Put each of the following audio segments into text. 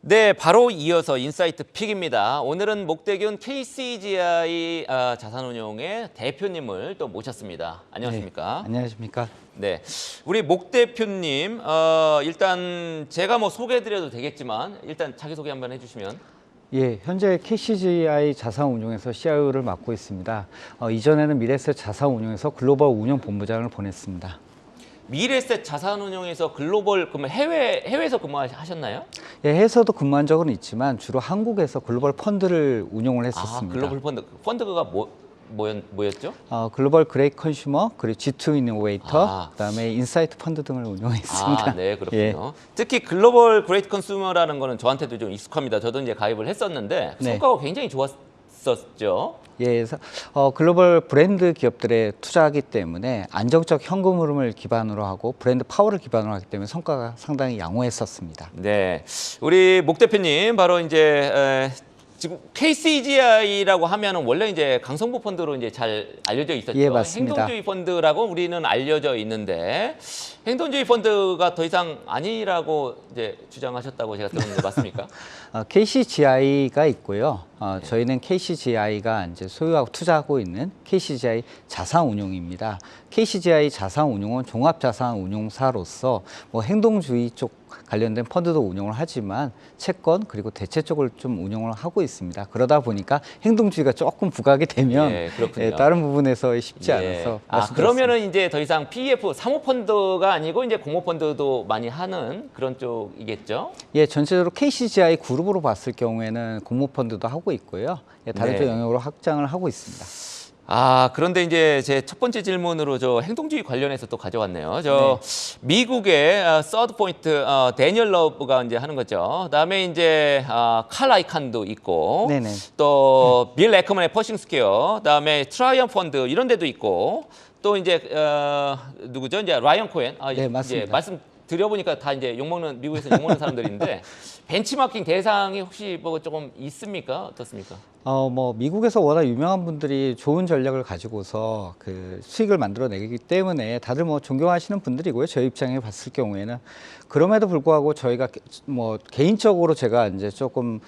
네, 바로 이어서 인사이트 픽입니다. 오늘은 목대균 KCGI 자산운용의 대표님을 또 모셨습니다. 안녕하십니까? 네, 안녕하십니까? 네, 우리 목 대표님 일단 제가 뭐 소개해드려도 되겠지만 일단 자기소개 한번 해주시면. 예, 현재 KCGI 자산운용에서 CIO를 맡고 있습니다. 이전에는 미래에셋 자산운용에서 글로벌 운영본부장을 보냈습니다. 미래에셋 자산운용에서 글로벌 그러면 해외에서 근무하셨나요? 예, 해외에서도 근무한 적은 있지만 주로 한국에서 글로벌 펀드를 운용을 했었습니다. 글로벌 펀드가 뭐였죠? 글로벌 그레이트 컨슈머, 그리고 G2 이노베이터, 그다음에 인사이트 펀드 등을 운용했습니다. 네, 그렇군요. 예. 특히 글로벌 그레이트 컨슈머라는 거는 저한테도 좀 익숙합니다. 저도 이제 가입을 했었는데 네. 성과가 굉장히 좋았었죠. 예, 그래서 글로벌 브랜드 기업들에 투자하기 때문에 안정적 현금 흐름을 기반으로 하고 브랜드 파워를 기반으로 하기 때문에 성과가 상당히 양호했었습니다. 네, 우리 목 대표님 바로 이제 지금 KCGI라고 하면은 원래 이제 강성부 펀드로 이제 잘 알려져 있었죠. 예, 맞습니다. 행동주의 펀드라고 우리는 알려져 있는데 행동주의 펀드가 더 이상 아니라고 이제 주장하셨다고 제가 들었는데 맞습니까? KCGI가 있고요. 저희는 KCGI가 이제 소유하고 투자하고 있는 KCGI 자산운용입니다. KCGI 자산운용은 종합자산운용사로서 뭐 행동주의 쪽 관련된 펀드도 운영을 하지만 채권 그리고 대체 쪽을 좀 운영을 하고 있습니다. 그러다 보니까 행동주의가 조금 부각이 되면 그렇군요. 다른 부분에서 쉽지 않아서 그러면은 이제 더 이상 PEF 사모펀드가 아니고 이제 공모펀드도 많이 하는 그런 쪽이겠죠? 예, 전체적으로 KCGI 그룹으로 봤을 경우에는 공모펀드도 하고 있고요. 예, 다른 쪽 영역으로 확장을 하고 있습니다. 그런데 이제 제 첫 번째 질문으로 저 행동주의 관련해서 또 가져왔네요. 미국의 서드 포인트 데니얼 러브가 이제 하는 거죠. 그다음에 이제 칼 아이칸도 있고, 네네. 또 빌 에커먼의 퍼싱 스퀘어, 그다음에 트라이언 펀드 이런 데도 있고, 또 이제 누구죠? 이제 라이언 코엔. 네, 맞습니다. 이제 말씀 드려보니까 다 이제 욕먹는 미국에서 욕먹는 사람들인데 벤치마킹 대상이 혹시 뭐 조금 있습니까? 어떻습니까? 뭐 미국에서 워낙 유명한 분들이 좋은 전략을 가지고서 그 수익을 만들어내기 때문에 다들 뭐 존경하시는 분들이고요. 저희 입장에 봤을 경우에는 그럼에도 불구하고 저희가 뭐 개인적으로 제가 이제 조금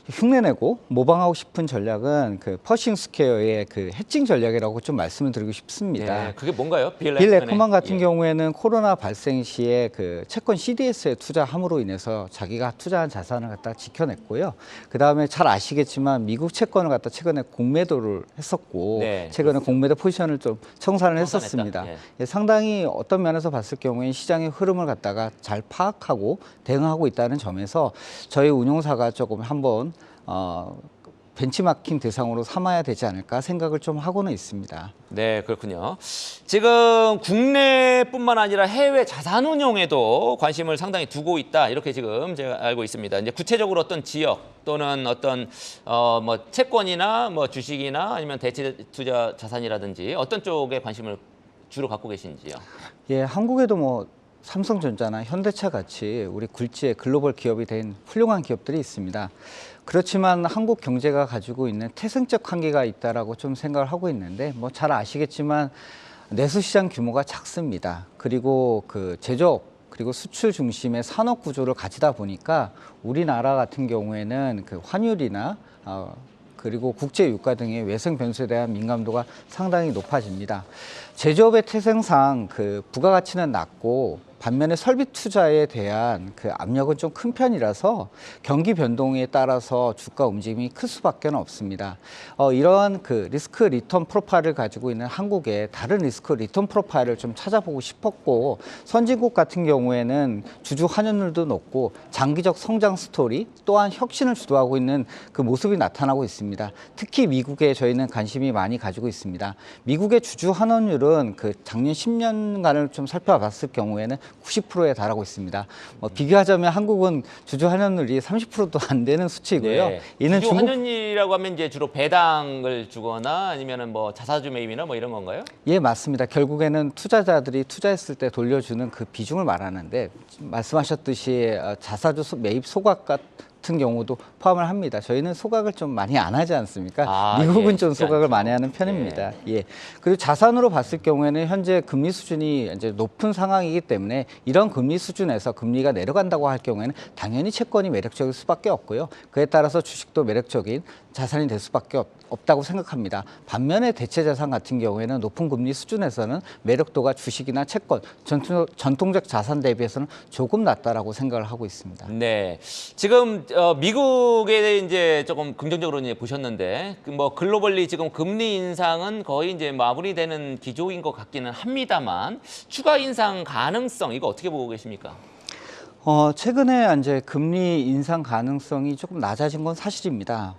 흉내내고 모방하고 싶은 전략은 그 퍼싱 스퀘어의 그 해칭 전략이라고 좀 말씀을 드리고 싶습니다. 네, 그게 뭔가요? 빌 에커먼 같은 경우에는 코로나 발생 시에 그 채권 CDS에 투자함으로 인해서 자기가 투자한 자산을 갖다 지켜냈고요. 그 다음에 잘 아시겠지만 미국 채권을 갖다 최근에 공매도를 했었고 최근에 공매도 포지션을 좀 청산을 했었습니다. 상당히 어떤 면에서 봤을 경우에 시장의 흐름을 갖다가 잘 파악하고 대응하고 있다는 점에서 저희 운용사가 조금 한번 벤치마킹 대상으로 삼아야 되지 않을까 생각을 좀 하고는 있습니다. 네, 그렇군요. 지금 국내뿐만 아니라 해외 자산운용에도 관심을 상당히 두고 있다. 이렇게 지금 제가 알고 있습니다. 이제 구체적으로 어떤 지역 또는 어떤 뭐 채권이나 뭐 주식이나 아니면 대체 투자 자산이라든지 어떤 쪽에 관심을 주로 갖고 계신지요? 예, 한국에도 뭐 삼성전자나 현대차 같이 우리 굴지의 글로벌 기업이 된 훌륭한 기업들이 있습니다. 그렇지만 한국 경제가 가지고 있는 태생적 한계가 있다라고 좀 생각을 하고 있는데 뭐 잘 아시겠지만 내수시장 규모가 작습니다. 그리고 그 제조업 그리고 수출 중심의 산업 구조를 가지다 보니까 우리나라 같은 경우에는 그 환율이나 그리고 국제 유가 등의 외생 변수에 대한 민감도가 상당히 높아집니다. 제조업의 태생상 그 부가가치는 낮고 반면에 설비 투자에 대한 그 압력은 좀 큰 편이라서 경기 변동에 따라서 주가 움직임이 클 수밖에 없습니다. 이러한 그 리스크 리턴 프로파일을 가지고 있는 한국의 다른 리스크 리턴 프로파일을 좀 찾아보고 싶었고 선진국 같은 경우에는 주주 환원율도 높고 장기적 성장 스토리 또한 혁신을 주도하고 있는 그 모습이 나타나고 있습니다. 특히 미국에 저희는 관심이 많이 가지고 있습니다. 미국의 주주 환원율은 그 작년 10년간을 좀 살펴봤을 경우에는 90%에 달하고 있습니다. 비교하자면 한국은 주주 환원율이 30%도 안 되는 수치이고요. 이는 주주 환원율이라고 하면 이제 주로 배당을 주거나 아니면은 뭐 자사주 매입이나 뭐 이런 건가요? 예, 맞습니다. 결국에는 투자자들이 투자했을 때 돌려주는 그 비중을 말하는데 말씀하셨듯이 자사주 매입 소각 같은 같은 경우도 포함을 합니다. 저희는 소각을 좀 많이 안 하지 않습니까? 아, 미국은 예, 좀 쉽지 소각을 않죠. 많이 하는 편입니다. 예. 그리고 자산으로 봤을 경우에는 현재 금리 수준이 이제 높은 상황이기 때문에 이런 금리 수준에서 금리가 내려간다고 할 경우에는 당연히 채권이 매력적일 수밖에 없고요. 그에 따라서 주식도 매력적인 자산이 될 수밖에 없다고 생각합니다. 반면에 대체 자산 같은 경우에는 높은 금리 수준에서는 매력도가 주식이나 채권, 전통적 자산 대비해서는 조금 낮다라고 생각을 하고 있습니다. 네, 지금 미국에 이제 조금 긍정적으로 이제 보셨는데 그 뭐 글로벌리 지금 금리 인상은 거의 이제 마무리되는 기조인 것 같기는 합니다만 추가 인상 가능성 이거 어떻게 보고 계십니까? 최근에 이제 금리 인상 가능성이 조금 낮아진 건 사실입니다.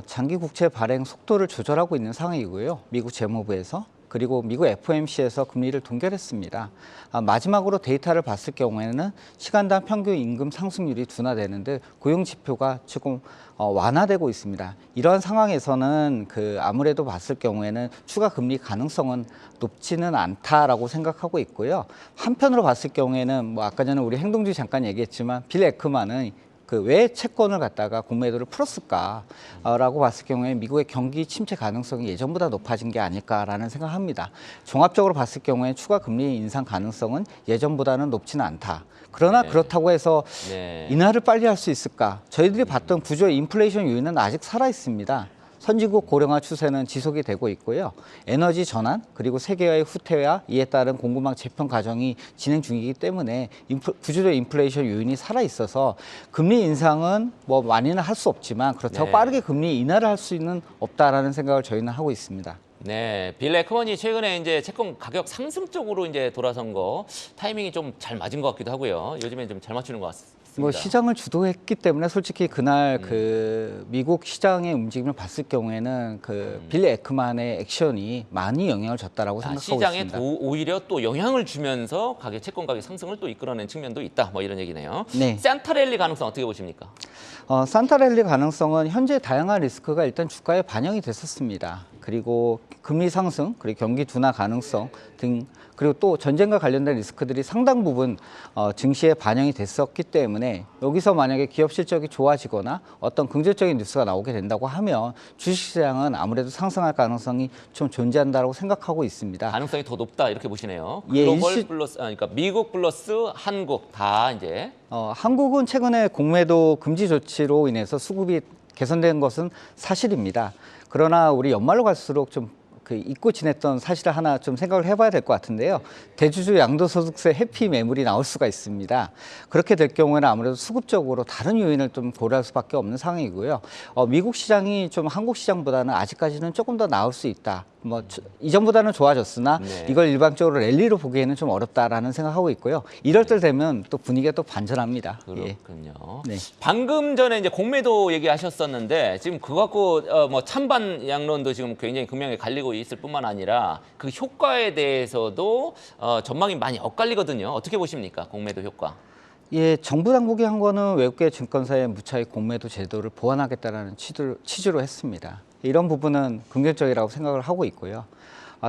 장기 국채 발행 속도를 조절하고 있는 상황이고요. 미국 재무부에서. 그리고 미국 FOMC에서 금리를 동결했습니다. 마지막으로 데이터를 봤을 경우에는 시간당 평균 임금 상승률이 둔화되는데 고용 지표가 조금 완화되고 있습니다. 이러한 상황에서는 아무래도 봤을 경우에는 추가 금리 가능성은 높지는 않다라고 생각하고 있고요. 한편으로 봤을 경우에는 아까 전에 우리 행동주의 잠깐 얘기했지만 빌 에크만은 왜 채권을 갖다가 공매도를 풀었을까라고 봤을 경우에 미국의 경기 침체 가능성이 예전보다 높아진 게 아닐까라는 생각합니다. 종합적으로 봤을 경우에 추가 금리 인상 가능성은 예전보다는 높지는 않다. 그러나 네. 그렇다고 해서 네. 인하를 빨리 할 수 있을까? 저희들이 봤던 구조 인플레이션 요인은 아직 살아 있습니다. 선진국 고령화 추세는 지속이 되고 있고요. 에너지 전환 그리고 세계화의 후퇴와 이에 따른 공급망 재편 과정이 진행 중이기 때문에 구조적 인플레이션 요인이 살아 있어서 금리 인상은 많이는 할 수 없지만 그렇다고 네. 빠르게 금리 인하를 할 수는 없다라는 생각을 저희는 하고 있습니다. 네, 빌 에크먼이 최근에 이제 채권 가격 상승 쪽으로 이제 돌아선 거 타이밍이 좀 잘 맞은 것 같기도 하고요. 요즘엔 좀 잘 맞추는 것 같습니다. 시장을 주도했기 때문에 솔직히 그날 미국 시장의 움직임을 봤을 경우에는 빌 에크만의 액션이 많이 영향을 줬다라고 생각하고 시장에 있습니다. 오히려 또 영향을 주면서 채권 가격 상승을 또 이끌어낸 측면도 있다. 뭐 이런 얘기네요. 네. 산타랠리 가능성 어떻게 보십니까? 산타랠리 가능성은 현재 다양한 리스크가 일단 주가에 반영이 됐었습니다. 그리고 금리 상승, 그리고 경기 둔화 가능성 등 그리고 또 전쟁과 관련된 리스크들이 상당 부분 증시에 반영이 됐었기 때문에 여기서 만약에 기업 실적이 좋아지거나 어떤 긍정적인 뉴스가 나오게 된다고 하면 주식시장은 아무래도 상승할 가능성이 좀 존재한다고 생각하고 있습니다. 가능성이 더 높다 이렇게 보시네요. 예, 글로벌 플러스 그러니까 미국 플러스 한국 다 이제 한국은 최근에 공매도 금지 조치로 인해서 수급이 개선된 것은 사실입니다. 그러나 우리 연말로 갈수록 좀 잊고 지냈던 사실을 하나 좀 생각을 해봐야 될 것 같은데요. 대주주 양도소득세 회피 매물이 나올 수가 있습니다. 그렇게 될 경우에는 아무래도 수급적으로 다른 요인을 좀 고려할 수밖에 없는 상황이고요. 미국 시장이 좀 한국 시장보다는 아직까지는 조금 더 나을 수 있다. 이전보다는 좋아졌으나 네. 이걸 일방적으로 랠리로 보기에는 좀 어렵다라는 생각하고 있고요. 이럴 때 되면 또 분위기가 또 반전합니다. 그렇군요. 네. 방금 전에 이제 공매도 얘기하셨었는데 지금 그거 갖고 찬반 양론도 지금 굉장히 극명하게 갈리고 있을 뿐만 아니라 그 효과에 대해서도 전망이 많이 엇갈리거든요. 어떻게 보십니까? 공매도 효과. 예, 정부 당국이 한 거는 외국계 증권사의 무차익 공매도 제도를 보완하겠다라는 취지로 했습니다. 이런 부분은 긍정적이라고 생각을 하고 있고요.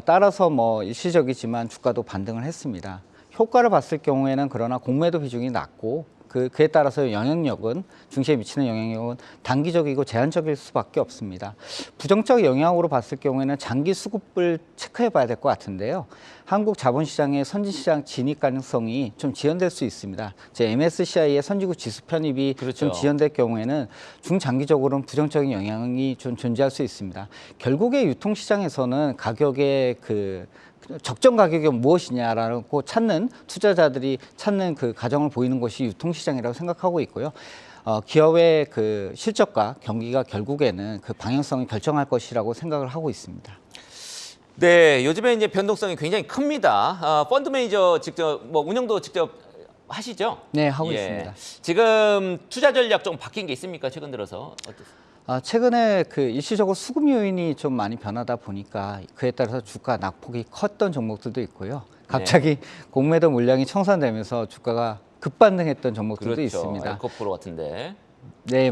따라서 일시적이지만 주가도 반등을 했습니다. 효과를 봤을 경우에는 그러나 공매도 비중이 낮고 그에 따라서 영향력은 증시에 미치는 영향력은 단기적이고 제한적일 수밖에 없습니다. 부정적 영향으로 봤을 경우에는 장기 수급을 체크해 봐야 될 것 같은데요. 한국 자본시장의 선진시장 진입 가능성이 좀 지연될 수 있습니다. MSCI의 선진국 지수 편입이 그렇죠. 좀 지연될 경우에는 중장기적으로는 부정적인 영향이 좀 존재할 수 있습니다. 결국에 유통시장에서는 가격의 적정 가격이 무엇이냐라고 찾는 투자자들이 찾는 가정을 보이는 것이 유통시장이라고 생각하고 있고요. 기업의 실적과 경기가 결국에는 방향성을 결정할 것이라고 생각을 하고 있습니다. 네, 요즘에 이제 변동성이 굉장히 큽니다. 펀드 매니저 직접 운영도 직접 하시죠? 네, 하고 있습니다. 지금 투자 전략 좀 바뀐 게 있습니까? 최근 들어서 어떠세요? 최근에 일시적으로 수급 요인이 좀 많이 변하다 보니까 그에 따라서 주가 낙폭이 컸던 종목들도 있고요. 갑자기 공매도 물량이 청산되면서 주가가 급반등했던 종목들도 그렇죠. 있습니다. 에코프로 같은데. 네,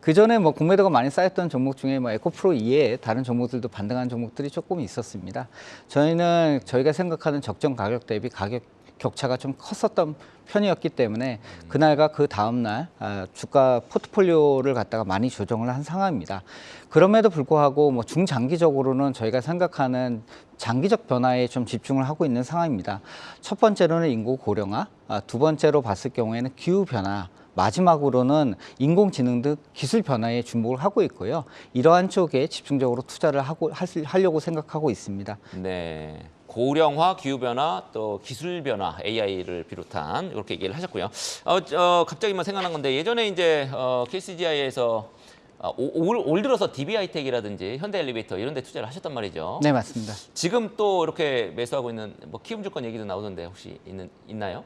그 전에 공매도가 많이 쌓였던 종목 중에 에코프로 이외에 다른 종목들도 반등한 종목들이 조금 있었습니다. 저희가 생각하는 적정 가격 대비 가격 격차가 좀 컸었던 편이었기 때문에 그날과 그 다음 날 주가 포트폴리오를 갖다가 많이 조정을 한 상황입니다. 그럼에도 불구하고 뭐 중장기적으로는 저희가 생각하는 장기적 변화에 좀 집중을 하고 있는 상황입니다. 첫 번째로는 인구 고령화, 두 번째로 봤을 경우에는 기후 변화, 마지막으로는 인공지능 등 기술 변화에 주목을 하고 있고요. 이러한 쪽에 집중적으로 투자를 하려고 생각하고 있습니다. 네. 고령화, 기후변화, 또 기술변화, AI를 비롯한 이렇게 얘기를 하셨고요. 갑자기 생각난 건데 예전에 이제 KCGI에서 올 들어서 DB하이텍이라든지 현대엘리베이터 이런 데 투자를 하셨단 말이죠. 네, 맞습니다. 지금 또 이렇게 매수하고 있는 뭐 키움증권 얘기도 나오던데 혹시 있나요?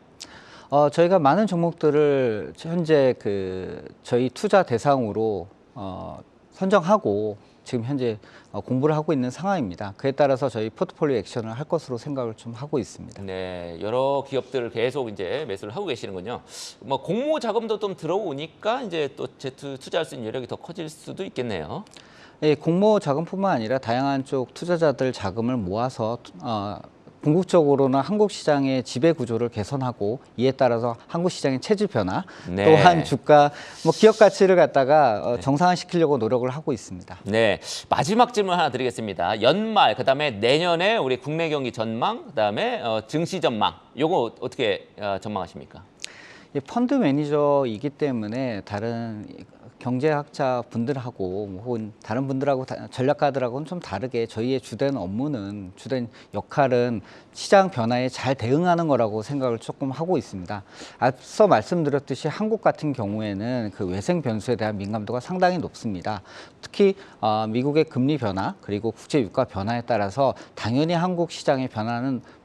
저희가 많은 종목들을 현재 저희 투자 대상으로 선정하고 지금 현재 공부를 하고 있는 상황입니다. 그에 따라서 저희 포트폴리오 액션을 할 것으로 생각을 좀 하고 있습니다. 네, 여러 기업들을 계속 이제 매수를 하고 계시는군요. 뭐 공모 자금도 좀 들어오니까 이제 또 투자할 수 있는 여력이 더 커질 수도 있겠네요. 예, 공모 자금뿐만 아니라 다양한 쪽 투자자들 자금을 모아서 궁극적으로는 한국 시장의 지배 구조를 개선하고 이에 따라서 한국 시장의 체질 변화, 네. 또한 주가 기업 가치를 갖다가 정상화시키려고 노력을 하고 있습니다. 네, 마지막 질문 하나 드리겠습니다. 연말, 그다음에 내년에 우리 국내 경기 전망, 그다음에 증시 전망, 요거 어떻게 전망하십니까? 펀드 매니저이기 때문에 다른 경제학자 분들하고 혹은 다른 분들하고 전략가들하고는 좀 다르게 저희의 주된 업무는 주된 역할은 시장 변화에 잘 대응하는 거라고 생각을 조금 하고 있습니다. 앞서 말씀드렸듯이 한국 같은 경우에는 그 외생 변수에 대한 민감도가 상당히 높습니다. 특히 미국의 금리 변화 그리고 국제 유가 변화에 따라서 당연히 한국 시장의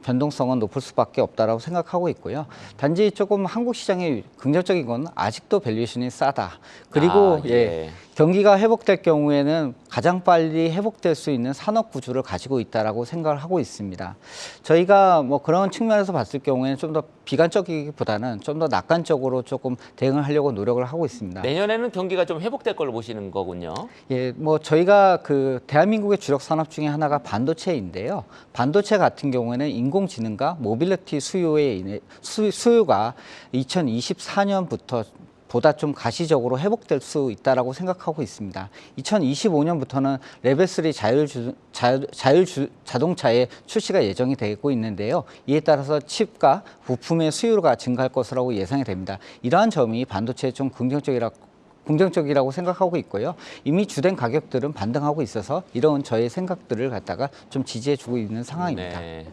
변동성은 높을 수밖에 없다라고 생각하고 있고요. 단지 조금 한국 시장의 긍정적인 건 아직도 밸류에이션이 싸다. 그리고 예. 경기가 회복될 경우에는 가장 빨리 회복될 수 있는 산업 구조를 가지고 있다라고 생각을 하고 있습니다. 저희가 그런 측면에서 봤을 경우에는 좀 더 비관적이기보다는 좀 더 낙관적으로 조금 대응을 하려고 노력을 하고 있습니다. 내년에는 경기가 좀 회복될 걸로 보시는 거군요. 예, 저희가 대한민국의 주력 산업 중에 하나가 반도체인데요. 반도체 같은 경우에는 인공지능과 모빌리티 수요가 2024년부터 보다 좀 가시적으로 회복될 수 있다라고 생각하고 있습니다. 2025년부터는 레벨 3 자동차의 출시가 예정이 되고 있는데요. 이에 따라서 칩과 부품의 수요가 증가할 것이라고 예상이 됩니다. 이러한 점이 반도체에 좀 긍정적이라고 생각하고 있고요. 이미 주된 가격들은 반등하고 있어서 이런 저의 생각들을 갖다가 좀 지지해주고 있는 상황입니다. 네.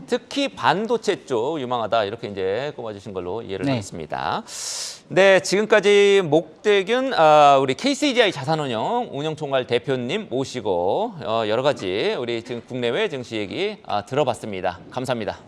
특히 반도체 쪽 유망하다 이렇게 이제 꼽아주신 걸로 이해를 하겠습니다. 네, 지금까지 목대균 우리 KCGI 자산운용 운영총괄 대표님 모시고 여러 가지 우리 지금 국내외 증시 얘기 들어봤습니다. 감사합니다.